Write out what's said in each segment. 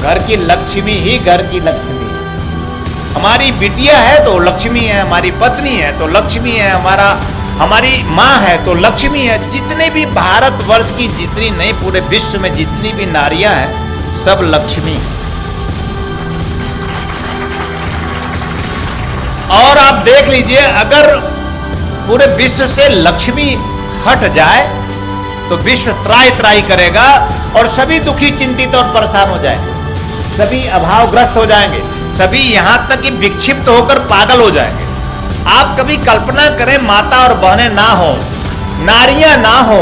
घर की लक्ष्मी ही घर की लक्ष्मी है। हमारी बिटिया है तो लक्ष्मी है, हमारी पत्नी है तो लक्ष्मी है, हमारी माँ है तो लक्ष्मी है। जितने भी भारतवर्ष की जितनी नहीं पूरे विश्व में जितनी भी नारियां हैं सब लक्ष्मी है। और आप देख लीजिए अगर पूरे विश्व से लक्ष्मी हट जाए तो विश्व त्राही त्राही करेगा और सभी दुखी चिंतित और परेशान हो जाएंगे, सभी अभावग्रस्त हो जाएंगे, सभी यहां तक कि विक्षिप्त होकर पागल हो जाएंगे। आप कभी कल्पना करें माता और बहनें ना हो, नारियां ना हो,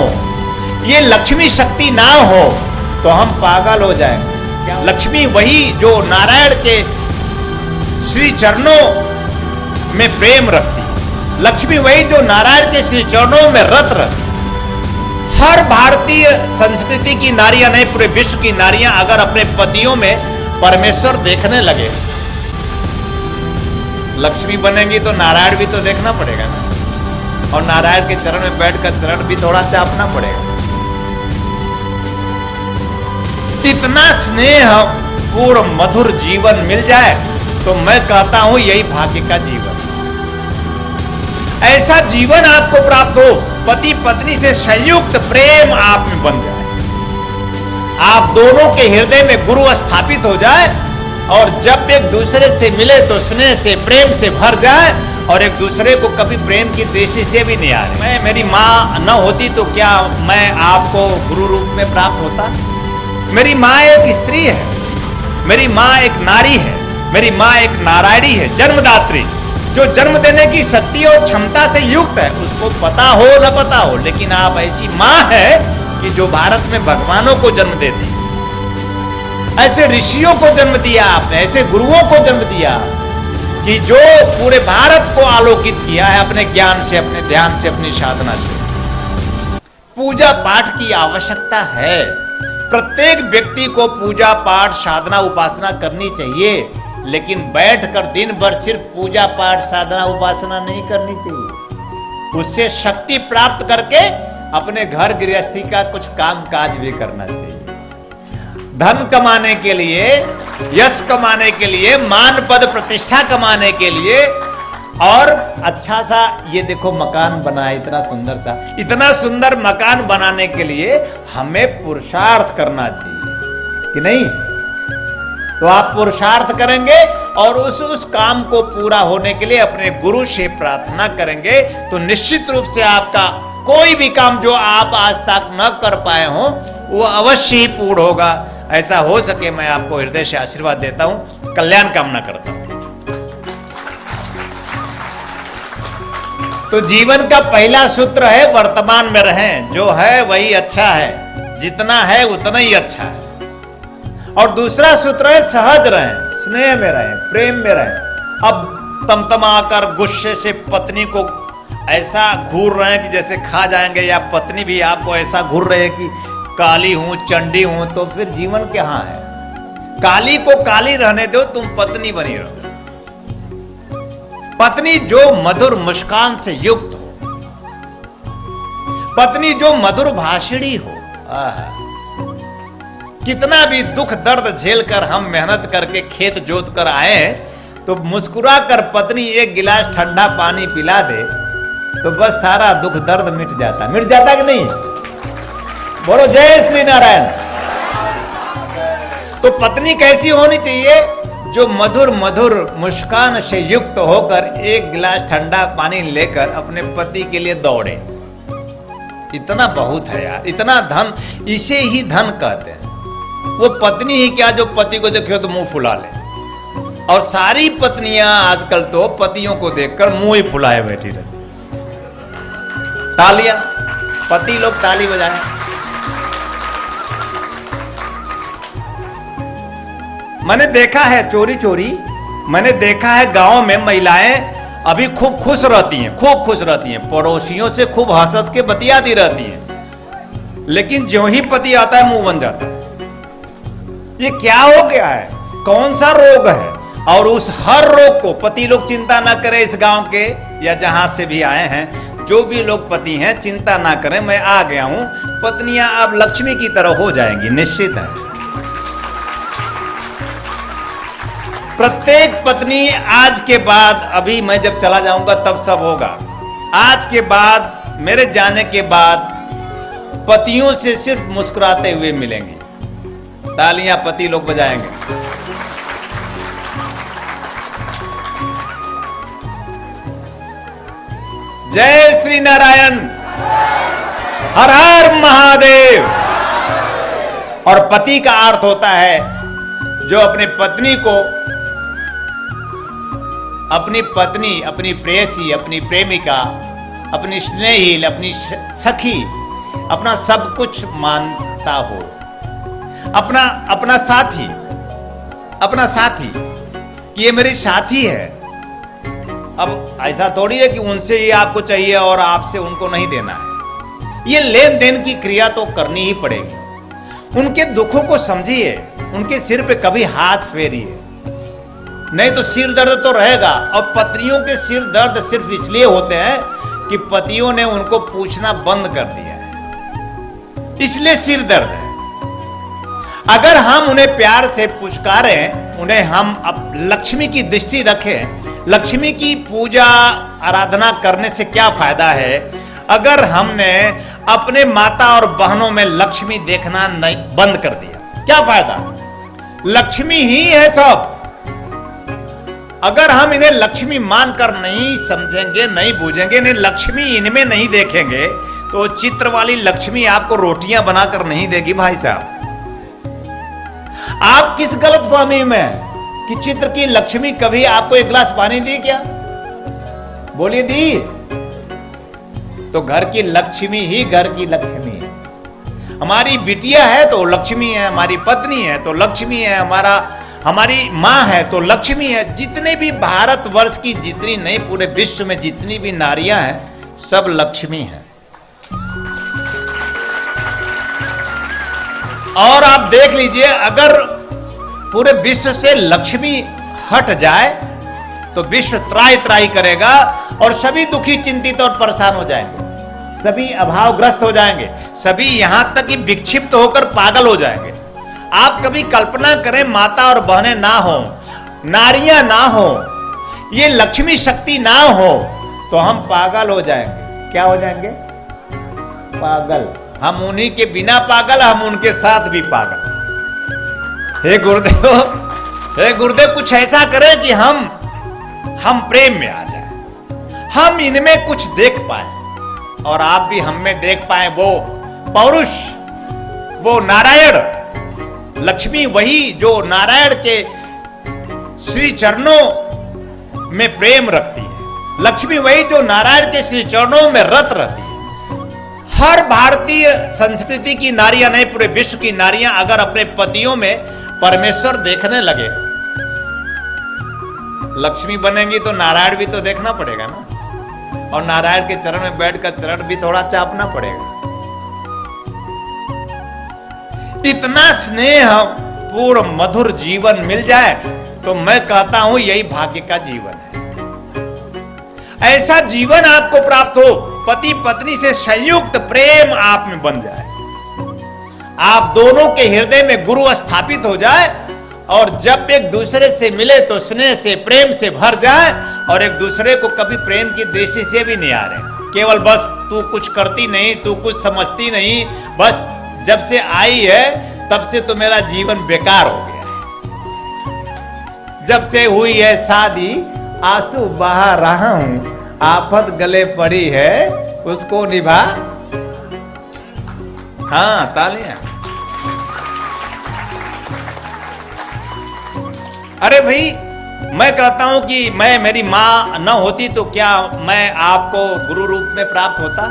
ये लक्ष्मी शक्ति ना हो तो हम पागल हो जाएंगे। लक्ष्मी वही जो नारायण के श्री चरणों में प्रेम रखती है, लक्ष्मी वही जो नारायण के श्री चरणों में रत रखती। हर भारतीय संस्कृति की नारियां नहीं पूरे विश्व की नारियां अगर अपने पतियों में परमेश्वर देखने लगे, लक्ष्मी बनेंगी तो नारायण भी तो देखना पड़ेगा ना, और नारायण के चरण में बैठकर चरण भी थोड़ा चापना पड़ेगा। इतना स्नेह पूर्ण मधुर जीवन मिल जाए तो मैं कहता हूं यही भाग्य का जीवन। ऐसा जीवन आपको प्राप्त हो, पति पत्नी से संयुक्त प्रेम आप में बन जाए, आप दोनों के हृदय में गुरु स्थापित हो जाए और जब एक दूसरे से मिले तो स्नेह से प्रेम से भर जाए और एक दूसरे को कभी प्रेम की दृष्टि से भी नहीं आ रही। मेरी माँ न होती तो क्या मैं आपको गुरु रूप में प्राप्त होता? मेरी माँ एक स्त्री है, मेरी माँ एक नारी है, मेरी माँ एक नारायणी है, जन्मदात्री, जो जन्म देने की शक्ति और क्षमता से युक्त है। उसको पता हो न पता हो, लेकिन आप ऐसी माँ है कि जो भारत में भगवानों को जन्म देती है, ऐसे ऋषियों को जन्म दिया आपने, ऐसे गुरुओं को जन्म दिया कि जो पूरे भारत को आलोकित किया है अपने ज्ञान से, अपने ध्यान से, अपनी साधना से। पूजा पाठ की आवश्यकता है, प्रत्येक व्यक्ति को पूजा पाठ साधना उपासना करनी चाहिए, लेकिन बैठकर दिन भर सिर्फ पूजा पाठ साधना उपासना नहीं करनी चाहिए। उससे शक्ति प्राप्त करके अपने घर गृहस्थी का कुछ काम काज भी करना चाहिए। धन कमाने के लिए, यश कमाने के लिए, मान पद प्रतिष्ठा कमाने के लिए और अच्छा सा ये देखो मकान बना, इतना सुंदर मकान बनाने के लिए हमें पुरुषार्थ करना चाहिए कि नहीं? तो आप पुरुषार्थ करेंगे और उस काम को पूरा होने के लिए अपने गुरु से प्रार्थना करेंगे तो निश्चित रूप से आपका कोई भी काम जो आप आज तक न कर पाए हो वो अवश्य ही पूर्ण होगा। ऐसा हो सके मैं आपको हृदय से आशीर्वाद देता हूं, कल्याण कामना करता हूं। तो जीवन का पहला सूत्र है वर्तमान में रहें, जो है वही अच्छा है, जितना है उतना ही अच्छा है। और दूसरा सूत्र है सहज रहें, स्नेह में रहें, प्रेम में रहें। अब तमतमाकर गुस्से से पत्नी को ऐसा घूर रहे हैं कि जैसे खा जाएंगे, या पत्नी भी आपको ऐसा घूर रहे हैं कि काली हूं चंडी हूं, तो फिर जीवन कहां है? काली को काली रहने दो, तुम पत्नी बनी रहो। पत्नी जो मधुर मुस्कान से युक्त हो, पत्नी जो मधुर भाषिणी हो। कितना भी दुख दर्द झेलकर हम मेहनत करके खेत जोत कर आए हैं तो मुस्कुरा कर पत्नी एक गिलास ठंडा पानी पिला दे तो बस सारा दुख दर्द मिट जाता कि नहीं? बोलो जय श्री नारायण। तो पत्नी कैसी होनी चाहिए? जो मधुर मधुर मुस्कान से युक्त होकर एक गिलास ठंडा पानी लेकर अपने पति के लिए दौड़े। इतना बहुत है यार, इतना धन, इसे ही धन कहते हैं। वो पत्नी ही क्या जो पति को देखे तो मुंह फुला ले, और सारी पत्नियां आजकल तो पतियों को देखकर मुंह ही फुलाए बैठी रहती। तालियां, पति लोग ताली बजाएं। मैंने देखा है चोरी चोरी, मैंने देखा है गांव में महिलाएं अभी खूब खुश रहती हैं, पड़ोसियों से खूब हंस हंस के बतियाती रहती हैं, लेकिन जो ही पति आता है मुंह बन जाता है। ये क्या हो गया है? कौन सा रोग है? और उस हर रोग को पति लोग चिंता ना करें, इस गांव के या जहां से भी आए हैं, जो भी लोग पति हैं चिंता ना करें, मैं आ गया हूं। पत्नियां अब लक्ष्मी की तरह हो जाएंगी, निश्चित है। प्रत्येक पत्नी आज के बाद, अभी मैं जब चला जाऊंगा तब सब होगा, आज के बाद, मेरे जाने के बाद पतियों से सिर्फ मुस्कुराते हुए मिलेंगे। तालियां पति लोग बजाएंगे। जय श्री नारायण, हर हर महादेव। और पति का अर्थ होता है जो अपने पत्नी को, अपनी पत्नी, अपनी प्रेयसी, अपनी प्रेमिका, अपनी स्नेही, अपनी सखी, अपना सब कुछ मानता हो, अपना साथी, अपना साथी, कि ये मेरी साथी है। अब ऐसा थोड़ी है कि उनसे ये आपको चाहिए और आपसे उनको नहीं देना है। ये लेन देन की क्रिया तो करनी ही पड़ेगी। उनके दुखों को समझिए, उनके सिर पे कभी हाथ फेरिए, नहीं तो सिर दर्द तो रहेगा। और पत्नियों के सिर दर्द सिर्फ इसलिए होते हैं कि पतियों ने उनको पूछना बंद कर दिया है, इसलिए सिर दर्द है। अगर हम उन्हें प्यार से पुचकारें, उन्हें हम अब लक्ष्मी की दृष्टि रखें, लक्ष्मी की पूजा आराधना करने से क्या फायदा है? अगर हमने अपने माता और बहनों में लक्ष्मी देखना नहीं बंद कर दिया, क्या फायदा? लक्ष्मी ही है सब। अगर हम इन्हें लक्ष्मी मानकर नहीं समझेंगे, नहीं बूझेंगे, इन्हें लक्ष्मी इनमें नहीं देखेंगे, तो चित्र वाली लक्ष्मी आपको रोटियां बनाकर नहीं देगी भाई साहब। आप किस गलतफहमी में कि चित्र की लक्ष्मी कभी आपको एक गिलास पानी दी क्या? बोलिए दी? तो घर की लक्ष्मी ही घर की लक्ष्मी है। हमारी बिटिया है तो लक्ष्मी है, हमारी पत्नी है तो लक्ष्मी है, हमारी मां है तो लक्ष्मी है। जितने भी भारतवर्ष की जितनी नहीं, पूरे विश्व में जितनी भी नारियां हैं, सब लक्ष्मी हैं। और आप देख लीजिए, अगर पूरे विश्व से लक्ष्मी हट जाए तो विश्व त्राही त्राही करेगा और सभी दुखी, चिंतित और परेशान हो जाएंगे, सभी अभावग्रस्त हो जाएंगे, सभी यहां तक कि विक्षिप्त होकर पागल हो जाएंगे। आप कभी कल्पना करें, माता और बहनें ना हो, नारियां ना हो, ये लक्ष्मी शक्ति ना हो, तो हम पागल हो जाएंगे। क्या हो जाएंगे? पागल। हम उन्हीं के बिना पागल, हम उनके साथ भी पागल। हे गुरुदेव, हे गुरुदेव, कुछ ऐसा करें कि हम प्रेम में आ जाए, हम इनमें कुछ देख पाए और आप भी हम में देख पाए वो पौरुष, वो नारायण। लक्ष्मी वही जो नारायण के श्री चरणों में प्रेम रखती है, लक्ष्मी वही जो नारायण के श्री चरणों में रत रहती है। हर भारतीय संस्कृति की नारियां नहीं, पूरे विश्व की नारियां अगर अपने पतियों में परमेश्वर देखने लगे, लक्ष्मी बनेंगी तो नारायण भी तो देखना पड़ेगा ना, और नारायण के चरण में बैठकर चरण भी थोड़ा चापना पड़ेगा। इतना स्नेह पूर्ण मधुर जीवन मिल जाए तो मैं कहता हूं यही भाग्य का जीवन है। ऐसा जीवन आपको प्राप्त हो, पति पत्नी से संयुक्त प्रेम आप में बन जाए, आप दोनों के हृदय में गुरु स्थापित हो जाए, और जब एक दूसरे से मिले तो स्नेह से, प्रेम से भर जाए, और एक दूसरे को कभी प्रेम की दृष्टि से भी नहीं आ रहे, केवल बस तू कुछ करती नहीं, तू कुछ समझती नहीं, बस जब से आई है तब से तो मेरा जीवन बेकार हो गया है। जब से हुई है शादी आंसू बहा रहा हूं, आफत गले पड़ी है उसको निभा। हाँ, तालियां। अरे भाई, मैं कहता हूं कि मेरी मां न होती तो क्या मैं आपको गुरु रूप में प्राप्त होता?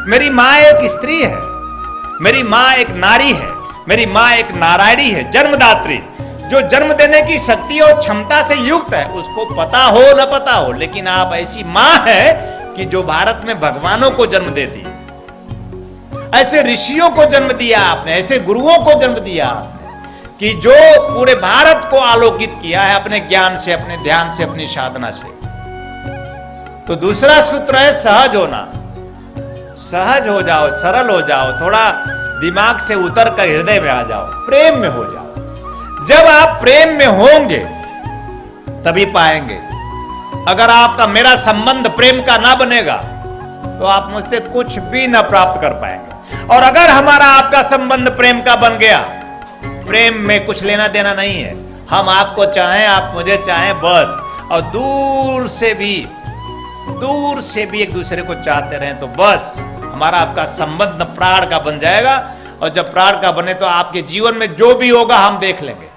मेरी मां एक स्त्री है, मेरी मां एक नारी है, मेरी मां एक नारायणी है, जन्मदात्री, जो जन्म देने की शक्ति और क्षमता से युक्त है। उसको पता हो न पता हो, लेकिन आप ऐसी मां है कि जो भारत में भगवानों को जन्म देती है, ऐसे ऋषियों को जन्म दिया आपने, ऐसे गुरुओं को जन्म दिया आपने, कि जो पूरे भारत को आलोकित किया है अपने ज्ञान से, अपने ध्यान से, अपनी साधना से। तो दूसरा सूत्र है सहज होना। सहज हो जाओ, सरल हो जाओ, थोड़ा दिमाग से उतर कर हृदय में आ जाओ, प्रेम में हो जाओ। जब आप प्रेम में होंगे तभी पाएंगे। अगर आपका मेरा संबंध प्रेम का ना बनेगा तो आप मुझसे कुछ भी ना प्राप्त कर पाएंगे। और अगर हमारा आपका संबंध प्रेम का बन गया, प्रेम में कुछ लेना देना नहीं है, हम आपको चाहें आप मुझे चाहें बस, और दूर से भी एक दूसरे को चाहते रहें तो बस हमारा आपका संबंध प्राण का बन जाएगा। और जब प्राण का बने तो आपके जीवन में जो भी होगा हम देख लेंगे।